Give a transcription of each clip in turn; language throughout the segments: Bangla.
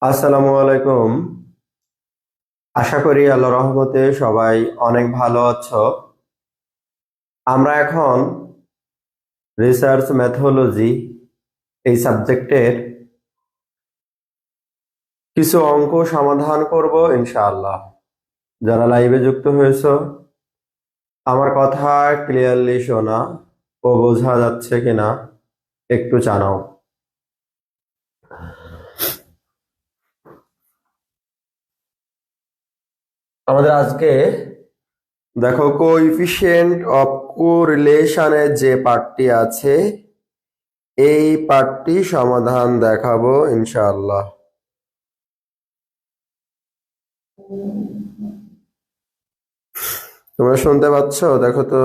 আসসালামু আলাইকুম। আশা করি আল্লাহর রহমতে সবাই অনেক ভালো আছো। আমরা এখন রিসার্চ মেথোলজি এই সাবজেক্টের কিছু অঙ্ক সমাধান করব ইনশাআল্লাহ। যারা লাইভে যুক্ত হয়েছো, আমার কথা ক্লিয়ারলি শোনা ও বোঝা যাচ্ছে কিনা একটু জানাও। আমাদের আজকে দেখো, কোএফিসিয়েন্ট অফ কোরিলেশনের যে পার্টটি আছে এই পার্টটি সমাধান দেখাবো ইনশাআল্লাহ। তোমরা শুনতে পাচ্ছ? দেখো তো।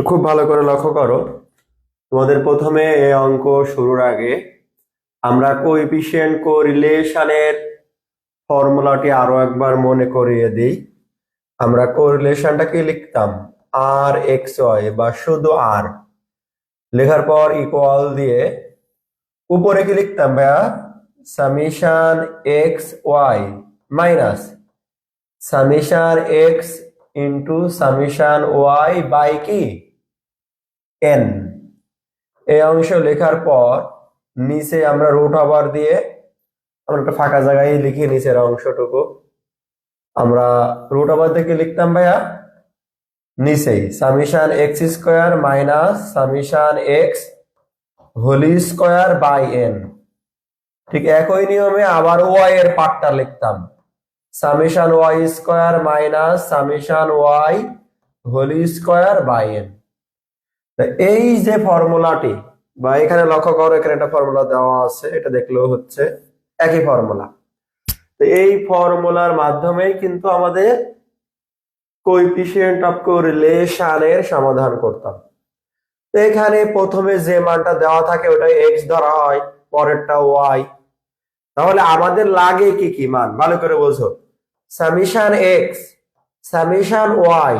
খুব ভালো করে লক্ষ্য করো। তোমাদের প্রথমে এই অঙ্ক শুরুর আগে আমরা কোএফিসিয়েন্ট কোরিলেশনের ফর্মুলাটি আরো একবার মনে করিয়ে দিই। আমরা কোরিলেশনটাকে লিখতাম আর এক্স ওয়াই বা শুধু আর লেখার পর ইকুয়াল দিয়ে উপরে কি লিখতাম ভাইয়া? Summation x Y minus summation x into summation y by কি এন। এই অংশ লেখার পর নিচে আমরা রুট ওভার দিয়ে আমরা একটা ফাঁকা জায়গায় লিখি নিচের অংশটুকু। আমরা রুট ওভার থেকে লিখতাম ভাইয়া নিচেই summation x square minus summation x whole square by n. ঠিক একই নিয়মে আবার ওয়াই এর পার্টটা লিখতাম summation Y square minus summation Y whole square by N. এই যে ফর্মুলাটি, বা এখানে লক্ষ্য করো এখানে একটা ফর্মুলা দেওয়া আছে, এটা দেখলেও হচ্ছে একই ফর্মুলা। তো এই ফর্মুলার মাধ্যমেই কিন্তু আমাদের কোএফিসিয়েন্ট অফ কোরিলেশনের সমাধান করতাম। তো এখানে প্রথমে যে মানটা দেওয়া থাকে ওটা এক্স ধরা হয়, পরেরটা ওয়াই। তাহলে আমাদের লাগে কি কি মান ভালো করে বোঝো। Summation x, summation y,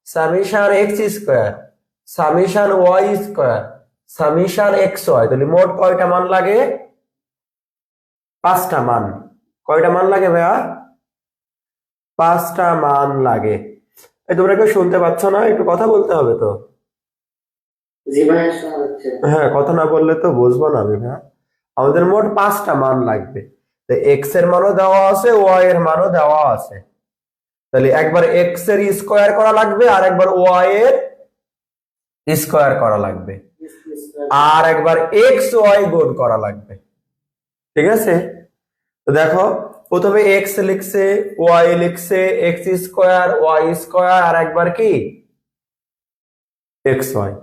summation x square, summation Y square, summation x y. তাহলে মোট কয়টা মান লাগে? 5টা মান। কয়টা মান লাগে ভাইয়া? 5টা মান লাগে। এই তোমরা কেউ শুনতে পাচ্ছ না? একটু কথা বলতে হবে তো। হ্যাঁ, কথা না বললে তো বুঝবো না আমি ভাইয়া। আমাদের মোট 5টা মান লাগবে। তো এক্স এর মানও দেওয়া আছে, ওয়াই এর মানও দেওয়া আছে। তাহলে একবার এক্স এর স্কোয়ার করা লাগবে আর একবার ওয়াই এর স্কোয়ার করা লাগবে আর একবার এক্স ওয়াই গুণ করা লাগবে। ঠিক আছে? তো দেখো, প্রথমে এক্স লিখছে, ওয়াই লিখছে, এক্স স্কোয়ার ওয়াই স্কোয়ার আর একবার কি এক্স ওয়াই।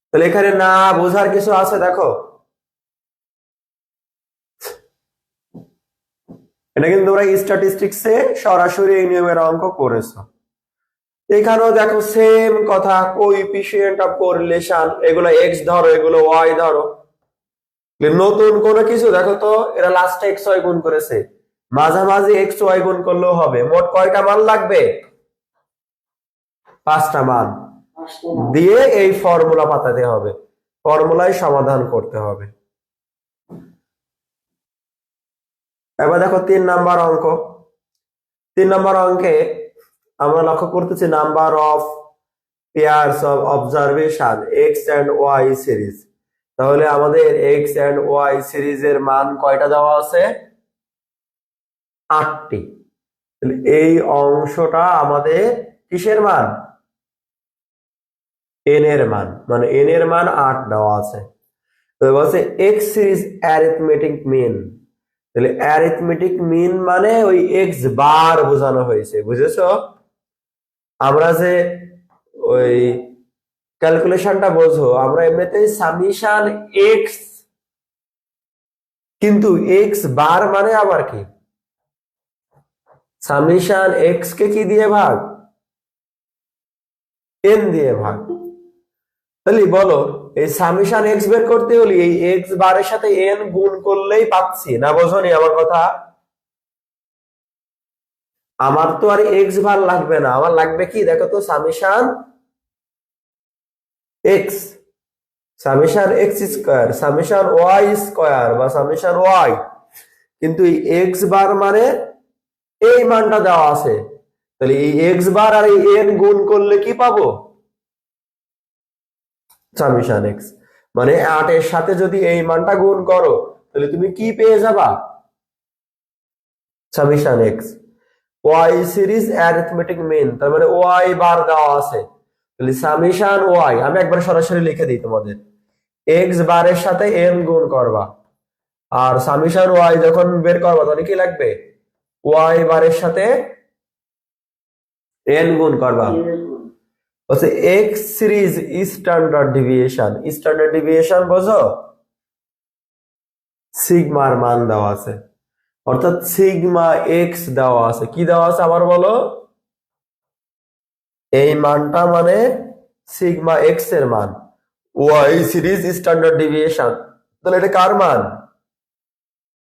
তাহলে এখানে না বোঝার কিছু আছে? দেখো, এটা কিন্তু তোমরা স্ট্যাটিস্টিক্সে সরাসরি এই নিয়মের অঙ্ক করেছো। এখানেও দেখো সেম কথা, কোএফিসিয়েন্ট অফ কোরিলেশন, এগুলো এক্স ধরো এগুলো ওয়াই ধরো। নতুন কোনো কিছু দেখো তো, এরা লাস্টে এক্স ওয়াই গুণ করেছে, মাঝামাঝি এক্স ওয়াই গুণ করলেও হবে। মোট কয়টা মান লাগবে? 5টা মান দিয়ে এই ফর্মুলা পাতাতে হবে, ফর্মুলায় সমাধান করতে হবে। এবার দেখো 3 নাম্বার অঙ্ক। 3 নাম্বার অঙ্কে আমরা লক্ষ্য করতেছি number of pairs of observation x and y series. তাহলে আমাদের এক্স এন্ড ওয়াই সিরিজের মান কয়টা দেওয়া আছে? 8টি। এই অংশটা আমাদের কিসের মান? এন এর মান, মানে এন এর মান 8 দেওয়া আছে। তো বলছে এক্স সিরিজ অ্যারিথমেটিক মিন। তাহলে অ্যারিথমেটিক মিন মানে ওই এক্স বার বোঝানো হয়েছে, বুঝেছো? আমরা যে ওই ক্যালকুলেশনটা বোঝো, আমরা এমনিতেই সামিশন এক্স, কিন্তু এক্স বার মানে আবার কি? সামিশন এক্স কে কি দিয়ে ভাগ? এন দিয়ে ভাগ। তাহলে বলো, এই সামিশন এক্স বের করতে হলে এই এক্স বারের সাথে এন গুণ করলেই পাচ্ছি না, বোঝনি আমার কথা? আমার তো আর এক্স বার লাগবে না, আমার লাগবে কি দেখো তো, summation x, summation x square, summation Y square বা সামেশন ওয়াই। কিন্তু এই এক্স বার মানে এই মানটা দেওয়া আছে, তাহলে এই এক্স বার আর এই এন গুণ করলে কি পাবো? Summation x. মানে 8 এর সাথে যদি এই মানটা গুণ করো তাহলে তুমি কি পেয়ে যাবা? Summation x. Y series arithmetic mean, তার মানে ওয়াই বার দেওয়া আছে, তাহলে সামেশন ওয়াই, আমি একবার সরাসরি লিখে দিই তোমাদের, এক্স বারের সাথে এন গুণ করবা, আর সামেশন ওয়াই যখন বের করবা তাহলে কি লাগবে? ওয়াই বারের সাথে এন গুণ করবা। হচ্ছে x series standard deviation, standard deviation বোঝো? সিগমার মান দেওয়া আছে, অর্থাৎ সিগমা এক্স দেওয়া আছে। কি দেওয়া আছে আবার বলো? এই মানটা মানে সিগমা এক্স এর মান, ওয়াই সিরিজ স্ট্যান্ডার্ড ডিভিয়েশন, তাহলে এটা কার মান?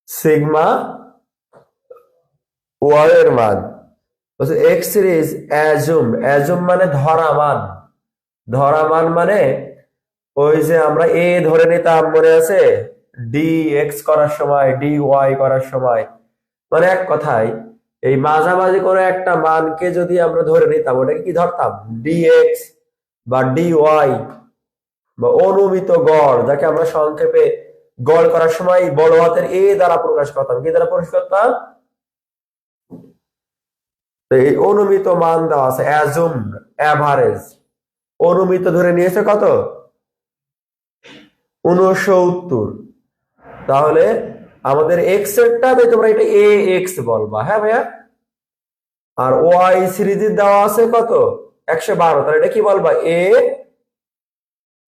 সিগমা ওয়াই এর মান। এক্স সিরিজ অ্যাজুম, অ্যাজুম মানে ধরা মান, ধরা মান মানে ওই যে আমরা এ ধরে নিতাম, মনে আছে? ডি এক্স করার সময়, ডি ওয়াই করার সময়, মানে এক কথায় এই মাঝামাঝি কোনো একটা মানকে যদি আমরা ধরে নিতাম, ওটাকে কি ধরতাম? ডি এক্স বা ডি ওয়াই বা অনুমিত গড়, যাকে আমরা সংক্ষেপে গড় করার সময় বড় হাতের এ দ্বারা প্রকাশ করতাম। কি দ্বারা প্রকাশ করতাম? এই অনুমিত মান দেওয়া আছে, অ্যাজুম অ্যাভারেজ, অনুমিত ধরে নিয়েছে কত? 69। তাহলে আমাদের এক্স এরটা তোমরা এটা এ এক্স বলবা, হ্যাঁ ভাইয়া? আর ওয়াই সিরিজের দেওয়া আছে কত? 112, তাহলে এটা কি বলবা? এ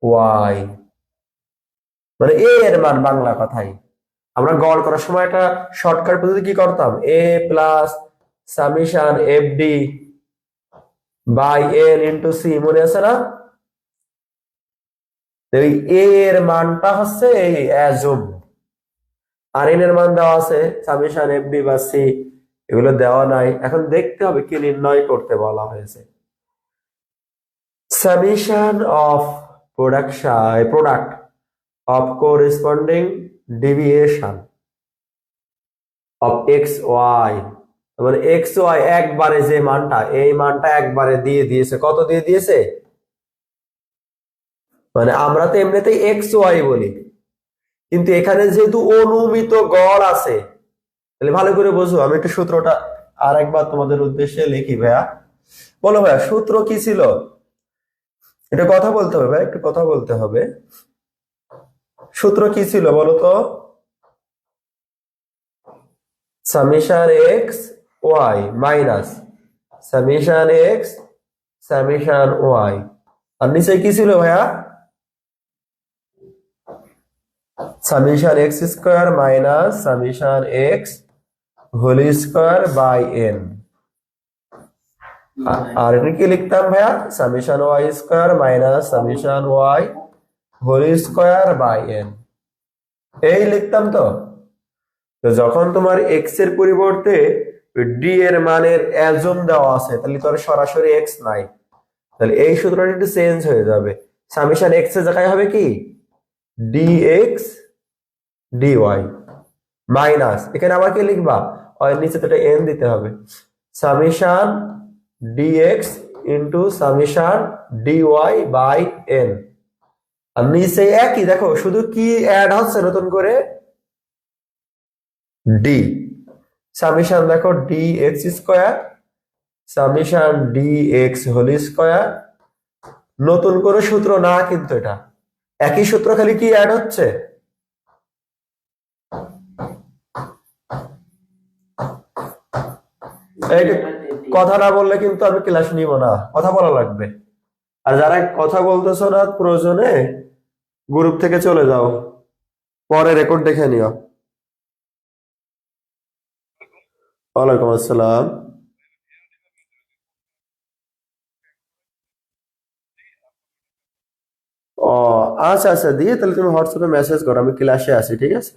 ওয়াই, মানে এ এর মান বাংলা কথাই। আমরা গড় করার সময় একটা শর্টকাট পদ্ধতি কি করতাম? A plus summation F D by N into C, মনে আছে না? এই এ এর মানটা হচ্ছে এই অ্যাজুম, আর এন এর মান দেওয়া আছে সামেশন এফ ডি বা সি, এগুলো দেওয়া নাই। এখন দেখতে হবে কি নির্ণয় করতে বলা হয়েছে। Summation of product of corresponding deviation of x y, মানে এক্স ওয়াই একবারে যে মানটা, এই মানটা একবারে দিয়ে দিয়েছে। কত দিয়ে দিয়েছে? মানে আমরা তো এমনিতেই এক্স ওয়াই বলি, কিন্তু এখানে যেহেতু অনুমিত গড় আছে, তাহলে ভালো করে বোঝো। আমি একটু সূত্রটা আর একবার তোমাদের উদ্দেশ্যে লিখি ভাইয়া। বলো ভাইয়া, সূত্র কি ছিল? এটা কথা বলতে হবে ভাই, একটু কথা বলতে হবে। সূত্র কি ছিল বলো তো? Summation x Y minus summation x summation Y, আর নিচে কি ছিল ভাইয়া? Summation x square minus summation x whole square by N. আর এটা কি লিখতাম ভাইয়া? Summation Y square minus summation Y whole square by N, এই লিখতাম। তো যখন তোমার এক্স এর পরিবর্তে ডি এর মানের অ্যাজুম দেওয়া আছে, তাহলে তোর সরাসরি এক্স নাই, তাহলে এই সূত্রটা একটু চেঞ্জ হয়ে যাবে। সামেশন এক্স এর জায়গায় হবে কি? D x d y minus, এখানে আবার কি লিখবা? ওই নিচে তো এটা এন দিতে হবে, summation D X into summation D Y by N. আর নিচে একই, দেখো শুধু কি অ্যাড হচ্ছে নতুন করে? ডি সামেশন, দেখো D X square summation D X whole square, নতুন করে সূত্র না, কিন্তু এটা একই সূত্র, খালি কি অ্যাড হচ্ছে? এই কথা না বললে কিন্তু আমি ক্লাস নিব না, কথা বলা লাগবে। আর যারা কথা বলতেছো না প্রয়োজনে গ্রুপ থেকে চলে যাও, পরে রেকর্ড দেখে নিও। ওয়ালাইকুম আসসালাম। ও আচ্ছা আচ্ছা, দিয়ে তাহলে তুমি হোয়াটসঅ্যাপে মেসেজ করো, আমি ক্লাসে আছি, ঠিক আছে?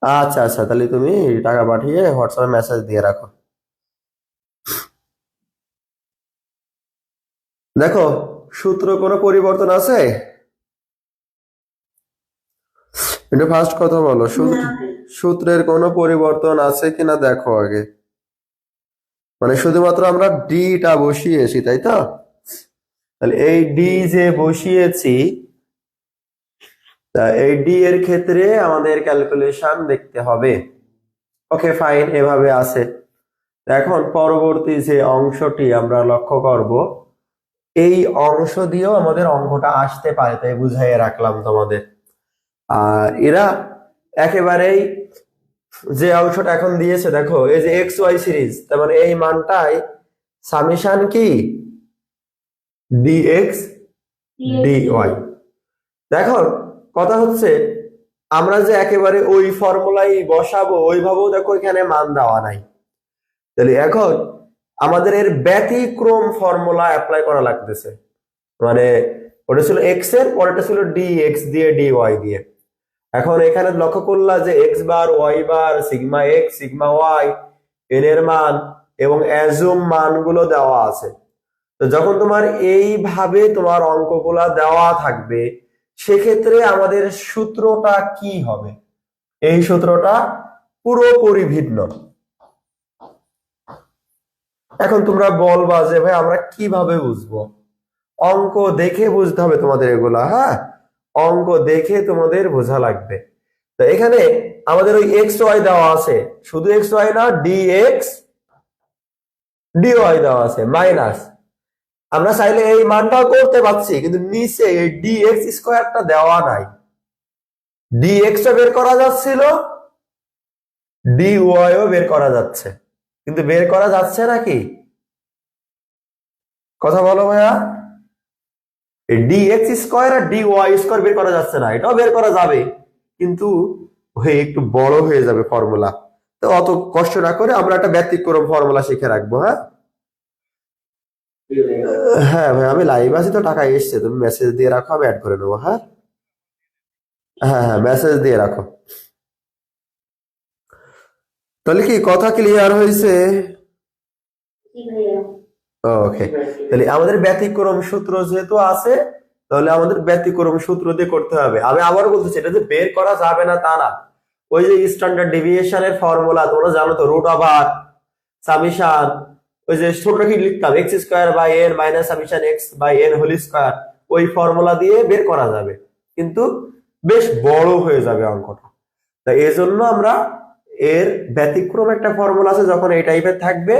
আচ্ছা আচ্ছা, তাহলে তুমি টাকা পাঠিয়ে হোয়াটসঅ্যাপে মেসেজ দিয়ে রাখো। দেখো, সূত্র কোনো পরিবর্তন আছে? একটু ফার্স্ট কথা বলো, সূত্রের কোনো পরিবর্তন আছে কিনা দেখো আগে। মানে শুধুমাত্র আমরা ডিটা বসিয়েছি, তাই তো? তাহলে এই ডি যে বসিয়েছি, তা এই ডি এর ক্ষেত্রে আমাদের ক্যালকুলেশন দেখতে হবে। ওকে ফাইন, এভাবে আছে। এখন পরবর্তী যে অংশটি আমরা লক্ষ্য করব, এই অংশ দিয়েও আমাদের অঙ্কটা আসতে পারে, তাই বুঝাইয়ে রাখলাম তোমাদের। আর এরা একেবারেই যে অংশটা এখন দিয়েছে, দেখো এই যে এক্স ওয়াই সিরিজ, তার মানে এই মানটাই সামেশন কি ডিএক্স ডিওয়াই। দেখো, কথা হচ্ছে আমরা যে একেবারে ওই ফর্মুলাই বসাবো ওইভাবেও দেখো এখানে মান দেওয়া নাই। তাহলে এখন আমাদের এর ব্যতিক্রম ফর্মুলা অ্যাপ্লাই করা লাগতেছে। মানে ওটা ছিল এক্স এর, পরেরটা ছিল ডি এক্স দিয়ে ডি ওয়াই দিয়ে। এখন এখানে লক্ষ্য করলা যে X bar Y bar sigma X sigma Y N এর মান এবং অ্যাজুম মানগুলো দেওয়া আছে। তো যখন তোমার এইভাবে তোমার অঙ্কগুলা দেওয়া থাকবে, সেক্ষেত্রে আমাদের সূত্রটা কি হবে? এই সূত্রটা পুরোপুরি ভিন্ন। এখন তোমরা বলবা যে ভাই আমরা কিভাবে বুঝবো? অঙ্ক দেখে বুঝতে হবে তোমাদের এগুলা, হ্যাঁ, অঙ্ক দেখে তোমাদের বোঝা লাগবে। তো এখানে আমাদের ওই এক্স ওয়াই দেওয়া আছে, শুধু এক্স ওয়াই না, ডি এক্স ডি ওয়াই দেওয়া আছে মাইনাস। আমরা চাইলে এই মানটাও করতে পারছি, কিন্তু নিচে এই ডি এক্স স্কোয়ারটা দেওয়া নাই। ডি এক্স বের করা যাচ্ছিল, ডি ওয়াইও বের করা যাচ্ছে, কিন্তু বের করা যাচ্ছে নাকি? কথা বলো ভাইয়া। ডি এক্স স্কোয়ার আর ডি ওয়াই স্কোয়ার বের করা যাচ্ছে না, এটাও বের করা যাবে, কিন্তু একটু বড় হয়ে যাবে ফর্মুলা। তো অত কষ্ট না করে আমরা একটা ব্যতিক্রম ফর্মুলা শিখে রাখবো, হ্যাঁ। হ্যাঁ ভাই, আমি লাইভ আছি তো, টাকা এসছে, তুমি মেসেজ দিয়ে রাখো, আমি অ্যাড করে নেবো। হ্যাঁ হ্যাঁ হ্যাঁ, মেসেজ দিয়ে রাখো। তাহলে কি কথা ক্লিয়ার হয়েছে? ওকে, তাহলে আমাদের ব্যতিক্রম সূত্র যেহেতু আছে, তাহলে আমাদের ব্যতিক্রম সূত্র দিয়ে করতে হবে। আমি আবার বলতেছি, এটা যে বের করা যাবে না তা না। ওই যে স্ট্যান্ডার্ড ডেভিয়েশনের ফর্মুলা তোমরা জানো তো, রুট ওভার সামেশন, ওই যে ছোট কি লিখতাম, x square by n minus summation x by n whole square, ওই ফর্মুলা দিয়ে বের করা যাবে, কিন্তু বেশ বড় হয়ে যাবে অঙ্কটা। তাই এই জন্য আমরা এর ব্যতিক্রম একটা ফর্মুলা আছে, যখন এই টাইপের থাকবে,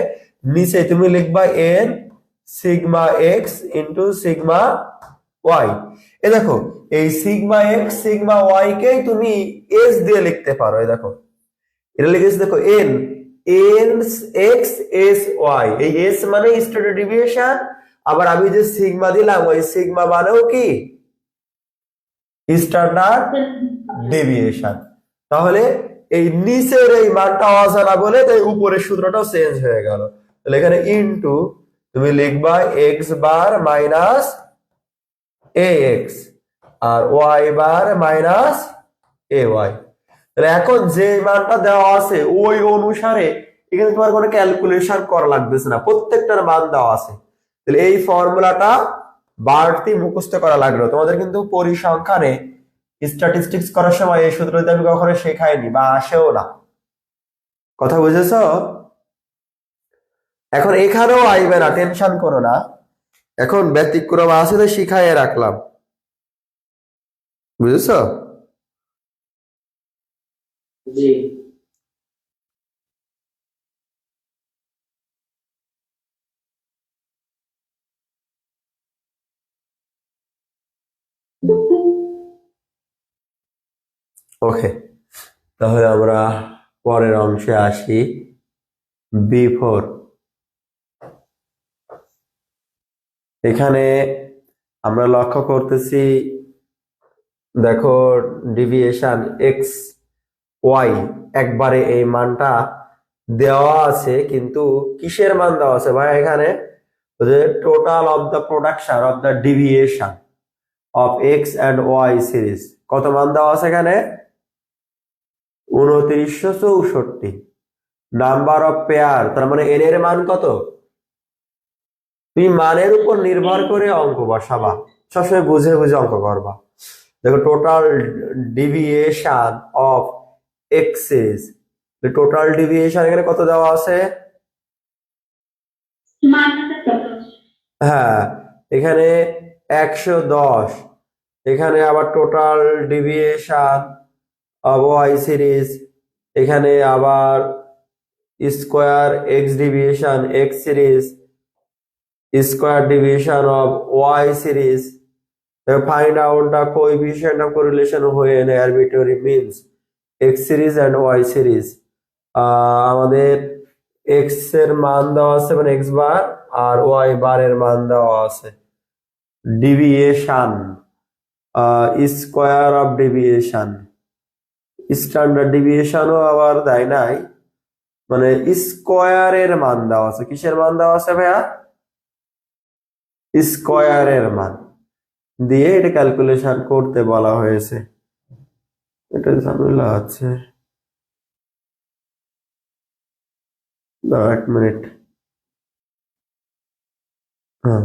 নিচে তুমি লিখবা N sigma X into sigma Y. এ দেখো, এই সিগমা এক্স সিগমা ওয়াই কেই তুমি এস দিয়ে লিখতে পারো। এই দেখো, এটা লিখেছি, দেখো n n x s y, এই এস মানে স্ট্যান্ডার্ড ডেভিয়েশন, আবার আমি যে সিগমা দিলাম ওই সিগমা মানেও কি স্ট্যান্ডার্ড ডেভিয়েশন। তাহলে এই নিচের এই মানটা অজানা বলে তাই উপরের সূত্রটাও চেঞ্জ হয়ে গেল। তাহলে এখানে ইনটু তুমি লিখবা x bar minus A x R y bar minus A Y. তাহলে এখন যে মানটা দেওয়া আছে ওই অনুসারে এখানে তোমার কোনো ক্যালকুলেশন করা লাগতেছে না, প্রত্যেকটার মান দেওয়া আছে। তাহলে এই ফর্মুলাটা বাড়তি মুখস্থ করা লাগলো তোমাদের, কিন্তু পরিসংখ্যানে স্ট্যাটিস্টিক্স করার সময় এই সূত্রটি আমি কখনো শেখাইনি বা আসেও না। কথা বুঝেছ? এখন এখানেও আইবে না, টেনশন করো না, এখন ব্যতিক্রম আছে তো শিখাইয়ে রাখলাম, বুঝেছ? জি। ওকে, তাহলে আমরা পরের অংশে আসি। B4। এখানে আমরা লক্ষ্য করতেছি, দেখো ডিভিয়েশন এক্স ওয়াই একবারে এই মানটা দেওয়া আছে, কিন্তু কিসের মান দেওয়া আছে ভাই? এখানে যে total of the production of the deviation of x and y series কত মান দেওয়া আছে এখানে? 2964। নাম্বার অফ পেয়ার, তার মানে এন এর মান কত? তুমি মানের উপর নির্ভর করে অঙ্ক বসাবা, সবসময় বুঝে বুঝে অঙ্ক করবা। দেখো total deviation of x series, total deviation এখানে কত দেওয়া আছে? হ্যাঁ, এখানে 110। এখানে আবার total deviation of y series, এখানে আবার square x deviation x series, square deviation of y series. Find out the coefficient of correlation when arbitrary means x series and y series. আমাদের x এর মান দেওয়া আছে, মানে x বার, আর y বার এর মান দেওয়া আছে। Deviation, square of deviation, standard ডিভিয়েশনও আবার দেয় নাই, মানে স্কোয়ারের মান দেওয়া আছে। কিসের মান দেওয়া আছে ভাইয়া? স্কোয়ারের মান দিয়ে এটা ক্যালকুলেশন করতে বলা হয়েছে। এটা ঝামেলা আছে, এক মিনিট। হ্যাঁ,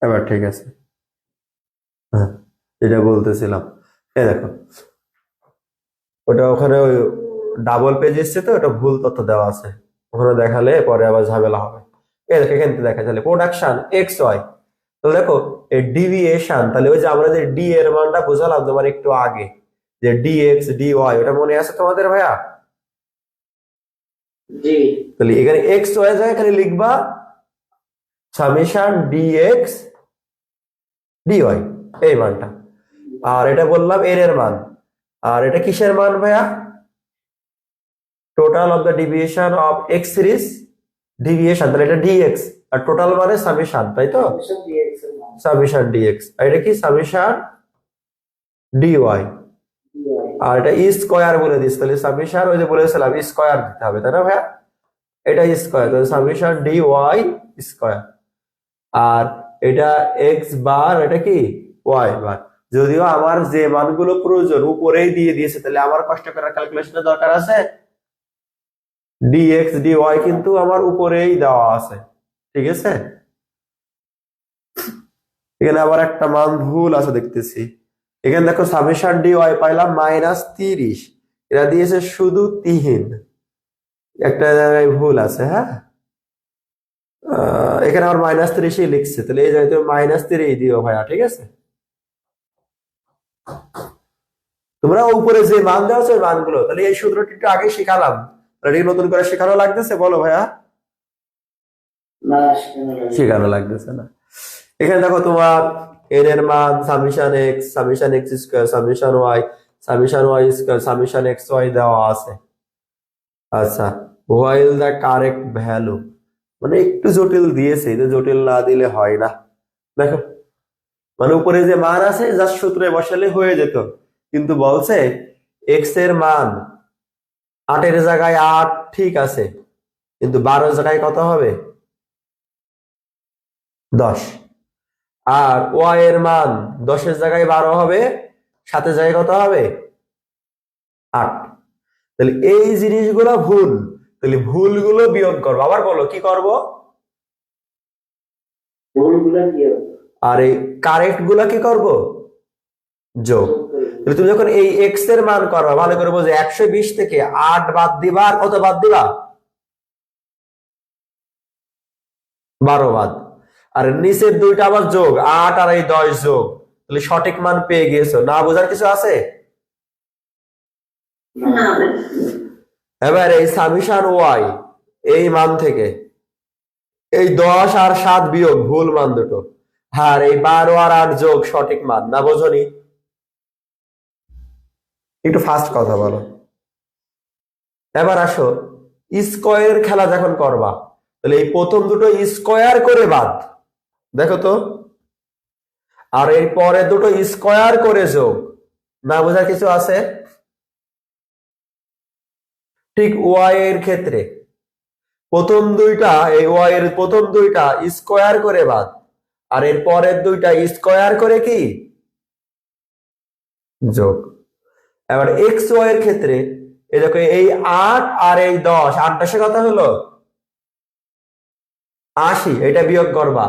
এবার ঠিক আছে। হ্যাঁ, যেটা বলতেছিলাম, এই দেখো ওটা ওখানে ওই ডাবল পেজ এসছে, তো ওটা ভুল তথ্য দেওয়া আছে, ওখানে দেখালে পরে আবার ঝামেলা হবে। এই দেখো এখান থেকে দেখা যাবে প্রোডাকশন এক্স ওয়াই। তো দেখো এই ডিভিয়েশন, তাহলে ওই যে আমরা যে ডি এর মানটা বুঝালাম তোমার একটু আগে, যে ডি এক্স ডি ওয়াই, ওটা মনে আছে তোমাদের ভাইয়া? জি। তাহলে এখানে এক্স ওয়াই জায়গায় এখানে লিখবা summation D x d y, এই মানটা। আর এটা বললাম এর এর মান, আর এটা কিসের মান ভাইয়া? Total of the deviation of x series deviation, তাহলে এটা ডিএক্স, আর টোটাল মানে সামেশন, তাই তো? সামেশন ডিএক্স, আর এটা কি সামেশন ডিওয়াই, আর এটা স্কোয়ার বলে দিস, তাহলে সামেশন ওই যে বলেছিলাম স্কোয়ার দিতে হবে, তাই না ভাইয়া? এটা স্কোয়ার, তাহলে সামেশন ডি ওয়াই স্কোয়ার। আর এটা এক্স বার, এটা কি ওয়াই বার। যদিও আমার যে মানগুলো প্রয়োজন উপরেই দিয়ে দিয়েছে, তাহলে আমার কষ্ট করার ক্যালকুলেশনের দরকার আছে? ডিএক্স ডি ওয়াই কিন্তু আমার উপরেই দেওয়া আছে, ঠিক আছে? এখানে আবার একটা মান ভুল আছে দেখতেছি। এখানে দেখো সামেশন ডি ওয়াই পাইলাম -30, এরা দিয়েছে শুধু 3, একটা জায়গায় ভুল আছে। হ্যাঁ, এখানে আবার -30 লিখছে, তাহলে এই জায়গায় তুমি -3 দিও ভাইয়া, ঠিক আছে? তোমরা উপরে যে মান দেওয়া আছে ওই মানগুলো, তাহলে এই সূত্রটি একটু আগে শিখালাম, তাহলে নতুন করে শেখানো লাগতেছে? বলো ভাইয়া। শেখানো লাগতেছে না। এখানে দেখো তোমার এন এর মান summation x square summation y square summation x y দেওয়া আছে। আচ্ছা, হোয়াইল দ্য কারেক্ট ভ্যালু, মানে একটু জটিল দিয়েছে, এটা জটিল না দিলে হয় না। দেখো মানে উপরে যে মান আছে জাস্ট সূত্রে বসালে হয়ে যেত, কিন্তু বলছে এক্স এর মান 8 এর জায়গায় 8 ঠিক আছে, কিন্তু 12 এর জায়গায় কত হবে? 10। আর ওয়াই এর মান 10 এর জায়গায় 12 হবে, 7 এর জায়গায় কত হবে? 8। তাহলে এই জিনিসগুলো ভুল, তাহলে ভুলগুলো বিয়োগ করবো। আবার বলো কি করব? আর এই কারেক্ট গুলা কি করব? যোগ। তাহলে তুমি যখন এই এক্স এর মান করবা, ভালো করে বোঝো, 120 থেকে 8 বাদ দিবা, আর কত বাদ দিবা? 12 বাদ। আর নিচের দুইটা আবার যোগ, 8 আর এই 10 যোগ, তাহলে সঠিক মান পেয়ে গিয়েছো। না বোঝার কিছু আছে? এবার এই সামেশন ওয়াই এই মান থেকে এই 10 আর 7 বিয়োগ ভুল মান দুটো, আর এই 12 আর 8 যোগ সঠিক মান। না বোঝনি? একটু ফাস্ট কথা বলো। এবার আসো, স্কয়ারের খেলা যখন করবা, তাহলে এই প্রথম দুটো স্কয়ার করে বাদ, দেখো তো, আর এর পরে দুটো স্কয়ার করে যোগ, না বোঝার কিছু আছে? ঠিক ওয়াই এর ক্ষেত্রে প্রথম দুইটা, এই ওয়াই এর প্রথম দুইটা স্কয়ার করে বাদ, আর এর পরের দুইটা স্কয়ার করে কি যোগ। এবার এক্স ওয়াই এর ক্ষেত্রে এই দেখো, এই 8 আর এই 10, 8 10 কত হলো 80, এটা বিয়োগ করবা।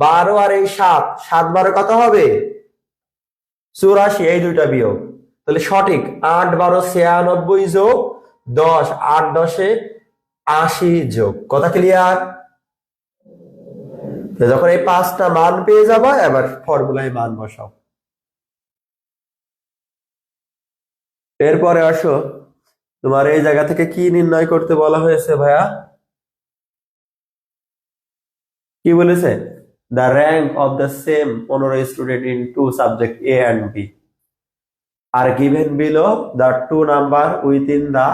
12 আর এই 7, 7 12 কত হবে 84, এই দুইটা বিয়োগ। তাহলে সঠিক 8 12 96 যোগ 10, 8 10 80 যোগ। কথা ক্লিয়ার? যখন এই 5টা মান পেয়ে যাবা, এবার ফর্মুলায় মান বসাও। এরপরে আসো, তোমার এই জায়গা থেকে কি নির্ণয় করতে বলা হয়েছে ভাইয়া? কি বলেছে? The rank of the same 15 student in 2 subject A and B are given below the 2 number within the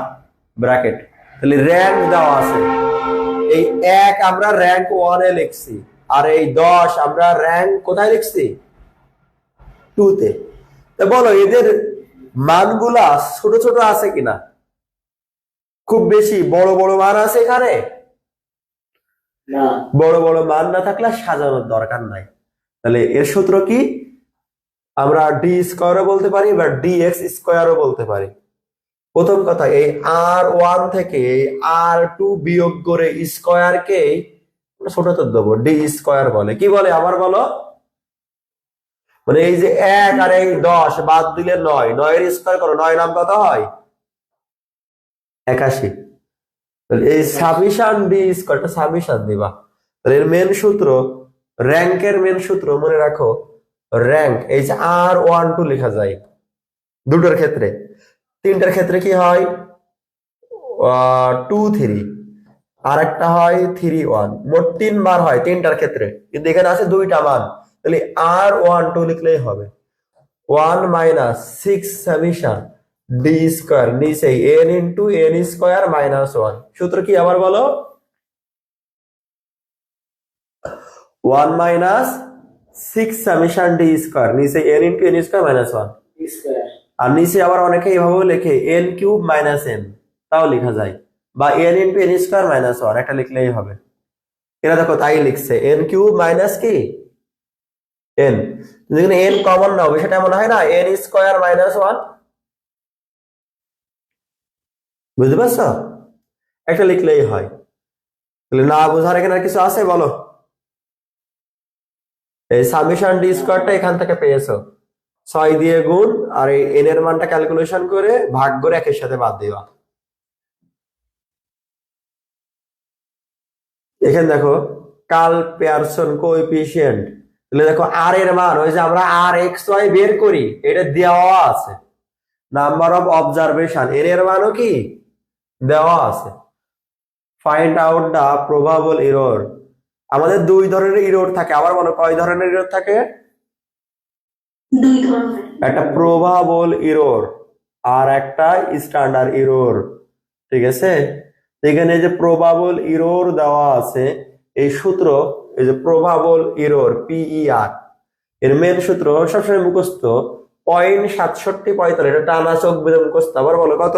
bracket. তাহলে র্যাঙ্ক দেওয়া আছে, এই 1 আমরা র্যাঙ্ক 1 এ লিখছি, আর এই 10 আমরা র্যাঙ্ক কোথায় লিখছি 2 তে। তো বলো এদের মানগুলা ছোট ছোট আছে কিনা? খুব বেশি বড় বড় মান আছে এখানে? বড় বড় মান না থাকলে সাজানোর দরকার নাই। তাহলে এর সূত্র কি? আমরা ডি স্কয়ারও বলতে পারি বা ডি এক্স স্কয়ারও বলতে পারি। প্রথম কথা, এই আর ওয়ান থেকে এই আর টু বিয়োগ করে স্কয়ারকে ছোট তো দেবো, ডি স্কয়ার বলে। কি বলে আবার বলো? মানে এই যে 1 আর এই 10 বাদ দিলে 9, 9 এর স্কয়ার করো, 9 নাম কত হয় 81। এই সাবিশান ডি স্কয়ারটা সাবিশান দিবা। তাহলে এর মেন সূত্র, র্যাঙ্কের মেন সূত্র মনে রাখো, র্যাঙ্ক এই যে আর 1 2 লেখা যায় দুটোর ক্ষেত্রে। তিনটার ক্ষেত্রে কি হয় 2 3, আর একটা হয় 3 1, মোট 3 বার হয় তিনটার ক্ষেত্রে, কিন্তু এখানে আছে দুইটা মান। তাহলে আর 1 2 লিখলেই হবে। 1 মাইনাস 6 সাবিশান ডি স্কয়ার, নিচে N into N square minus 1। সূত্র কি আবার বলো? 1 মাইনাস 6 সামেশন ডি স্কয়ার, নিচে n into n square minus 1, আর নিচে আবার অনেকে এইভাবে লেখে n কিউব মাইনাস n, তাও লেখা যায়, বা n into n square minus 1, এটা লিখলেই হবে। এরা দেখো তাই লিখছে n কিউব মাইনাস কি n, যেখানে n কমন না হবে সেটা এমন হয় না n স্কয়ার মাইনাস 1, বুঝতে পারছো? একটা লিখলেই হয়। তাহলে না বোঝার এখানে আর কিছু আছে বলো? এই সামেশন ডি স্কয়ারটা এখান থেকে পেয়েছো, 6 দিয়ে গুণ আর এই n এর মানটা ক্যালকুলেশন করে ভাগ করে একের সাথে বাদ দিবা। এখানে দেখো কার্ল পেয়ারসন কোএফিশিয়েন্ট, তাহলে দেখো আর এর মান, ওই যে আমরা আর এক্স ওয়াই বের করি এটা দেওয়া আছে। নাম্বার অফ অবজারভেশন এর এর মানও কি দেওয়া আছে। Find out the probable error, আমাদের দুই ধরনের এরর থাকে। আবার বলো কয় ধরনের এরর থাকে? দুই ধরনের। একটা প্রবাবল এরর আর একটা স্ট্যান্ডার্ড এরর, ঠিক আছে? এখানে যে প্রবাবল এরর দেওয়া আছে, এই সূত্র, এই যে প্রবাবল এরর পিইআর, এর মেন সূত্র সবসময় মুখস্থ 0.6745, এটা টানা চোখ বেঁধে মুখস্থ। আবার বলো কত?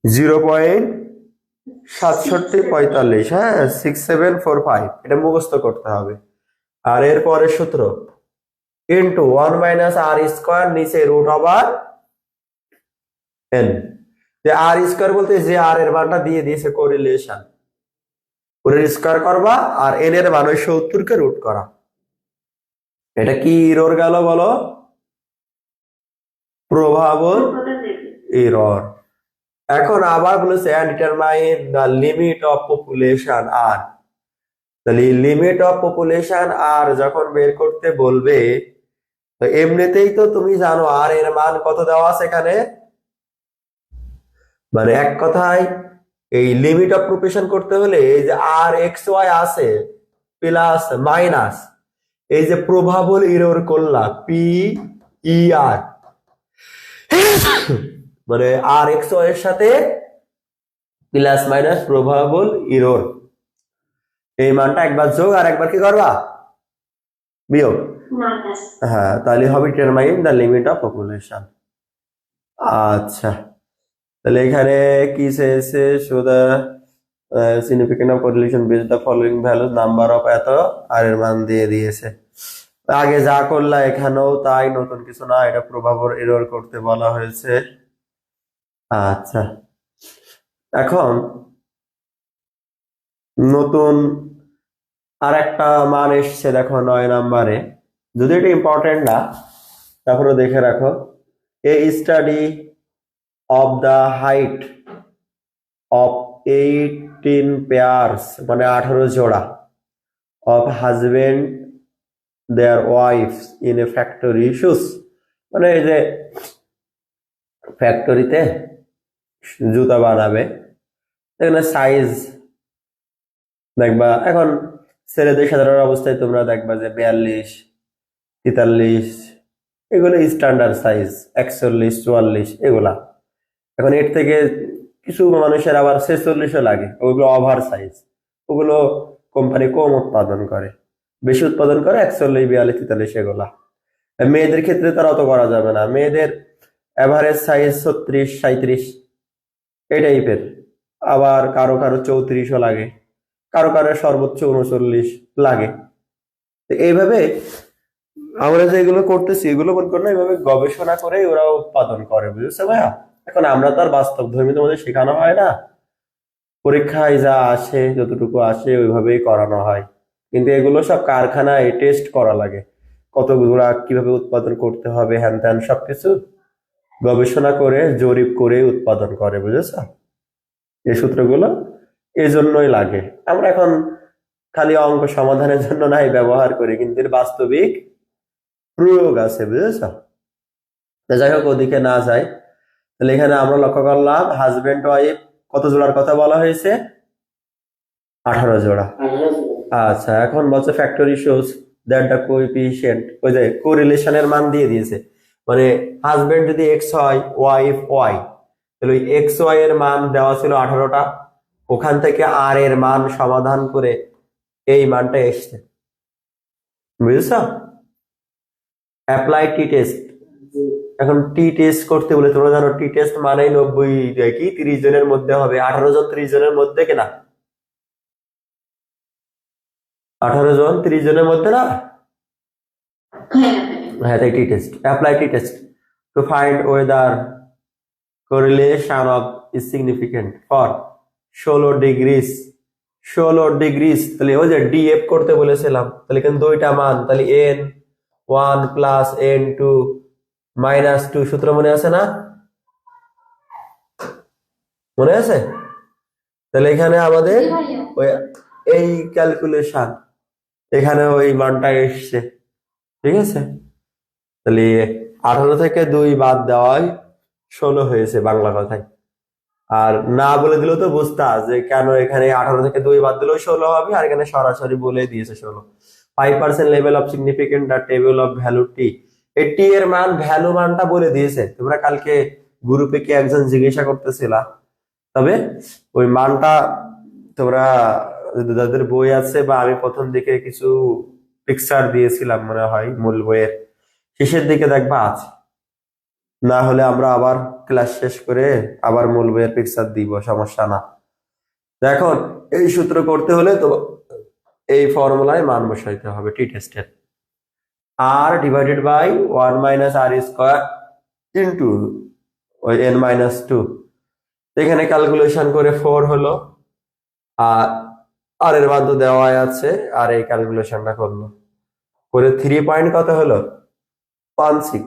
0.6745, হ্যাঁ 6745, এটা মুখস্থ করতে হবে। আর এর পরের সূত্র ইন্টু 1 মাইনাস আর স্কয়ার, নিচে রুট ওভার এন। যে আর স্কয়ার বলতে যে আর এর মানটা দিয়ে দিয়েছে কোরিলেশন, ওর স্কয়ার করবা আর এন এর মান ওই 70 কে রুট করা। এটা কি এরর গেল বলো? Probable error. এখন আবার বলেছে determine the limit of population R. তাহলে লিমিট অফ পপুলেশন আর যখন বের করতে বলবে, তো এমনিতেই তো তুমি জানো আর এর মান কত দেওয়া আছে এখানে, মানে এক কথায় এই লিমিট অফ পপুলেশন করতে হলে এই যে আর এক্স ওয়াই আছে প্লাস মাইনাস এই যে প্রবাবল এরর করলা পি ই আর, মানে আর এক্স ওয়াই এর সাথে প্লাস মাইনাস প্রবাবল এরর, এই মানটা একবার যোগ আর একবার কি করবা, বিয়োগ। মাইনাস। হ্যাঁ, তাহলে হবে determine the limit of population. আচ্ছা, তাহলে এখানে কি চেয়েছে, show the significant of correlation base the following value, number of এত আর এর মান দিয়ে দিয়েছে। আগে যা করলা এখানেও তাই, নতুন কিছু না, এটা প্রভাবর এরর করতে বলা হয়েছে। আচ্ছা, এখন নতুন আর একটা মান এসছে দেখো 9 নম্বরে, যদি এটা ইম্পর্টেন্ট না তারপরে দেখে রাখো। A study of the height of 18 pairs, মানে 18 জোড়া, of husband their wives in a factory issues, মানে এই যে ফ্যাক্টরিতে জুতা বানাবে, এখানে সাইজ দেখবা। এখন ছেলেদের সাধারণ অবস্থায় তোমরা দেখবা যে 42, 43, এগুলো স্ট্যান্ডার্ড সাইজ, 41, 44 এগুলা। এখন এর থেকে কিছু মানুষের আবার 46ও লাগে, ওগুলো ওভার সাইজ, ওগুলো কোম্পানি কম উৎপাদন করে, বেশি উৎপাদন করে 41, 42, 43 এগুলা। মেয়েদের ক্ষেত্রে তার অত করা যাবে না, মেয়েদের এভারেজ সাইজ 36, 37 এই টাইপের, আবার কারো কারো 34ও লাগে, কারো কারো সর্বোচ্চ 39 লাগে। তো এইভাবে আমরা যেগুলো করতেছি এগুলো মনে করো না, এইভাবে গবেষণা করে ওরা উৎপাদন করে, বুঝেছো ভাইয়া? এখন আমরা তো আর বাস্তব ধর্মী তোমাদের শেখানো হয় না, পরীক্ষায় যা আসে যতটুকু আসে ওইভাবেই করানো হয়, কিন্তু এগুলো সব কারখানায় টেস্ট করা লাগে, কতগুলা কিভাবে উৎপাদন করতে হবে, হ্যান ত্যান সবকিছু গবেষণা করে জরিপ করে উৎপাদন করে, বুঝেছো? এই সূত্রগুলো এই জন্যই লাগে। আমরা এখন খালি অঙ্ক সমাধানের জন্য নাই ব্যবহার করি, কিন্তু এর বাস্তবিক প্রয়োগ আছে, বুঝেছ? যাই হোক, ওদিকে না যায়। তাহলে এখানে আমরা লক্ষ্য করলাম হাজবেন্ড ওয়াইফ কত জোড়ার কথা বলা হয়েছে, 18 জোড়া। আচ্ছা, এখন বলছে factory shows that the coefficient, ওই যে কোরিলেশনের মান দিয়ে দিয়েছে, মানে হাজবেন্ড যদি এক্স হয়, ওয়াইফ ওয়াই, তাহলে ওই এক্স ওয়াই এর মান দেওয়া ছিল 18টা, ওখান থেকে আর এর মান সমাধান করে এই মানটা এসছে, বুঝেছ? Apply T test. এখন টি টেস্ট করতে বলে তোমরা জানো টি টেস্ট মানে 90 কি 30 জনের মধ্যে হবে, 18 জন 30 জনের মধ্যে কিনা, 18 জন 30 জনের মধ্যে না? হ্যাঁ, তাই T test, apply T test to find whether correlation of is significant for 16 degrees. তাহলে ওই যে ডিএফ করতে বলেছিলাম, তাহলে কিন্তু দুইটা মান, তাহলে n1 প্লাস n2 মাইনাস 2 সূত্র মনে আছে না? মনে আছে? তাহলে এখানে আমাদের ওই এই ক্যালকুলেশন, এখানে ওই মানটা এসছে, ঠিক আছে? তাহলে 18 থেকে 2 বাদ দেওয়ায় 16 হয়েছে বাংলা কথায়। আর না বলে দিলেও তো বুঝতা যে কেন এখানে 18 থেকে 2 বাদ দিলেও 16 হবে, আর এখানে সরাসরি বলে দিয়েছে 16। 5% level of significant the table of value T, এই টি এর মান ভ্যালু মানটা বলে দিয়েছে। তোমরা কালকে গ্রুপে কি একজন জিজ্ঞাসা করতেছিলা, তবে ওই মানটা তোমরা যাদের বই আছে, বা আমি প্রথম দিকে কিছু পিকচার দিয়েছিলাম মনে হয় মূল বইয়ের শেষের দিকে দেখবা আছে, না হলে আমরা আবার ক্লাস শেষ করে আবার মূল বইয়ের পিকচার দিব, সমস্যা না। দেখো এই সূত্র করতে হলে তো এই ফর্মুলায় মান বসাইতে হবে টি টেস্টের, আর divided by 1 minus R square into ওই n-2। এখানে ক্যালকুলেশন করে 4 হলো, আর এর মান তো দেওয়াই আছে, আর এই ক্যালকুলেশনটা করলো করে 3 পয়েন্ট কত হলো, 16।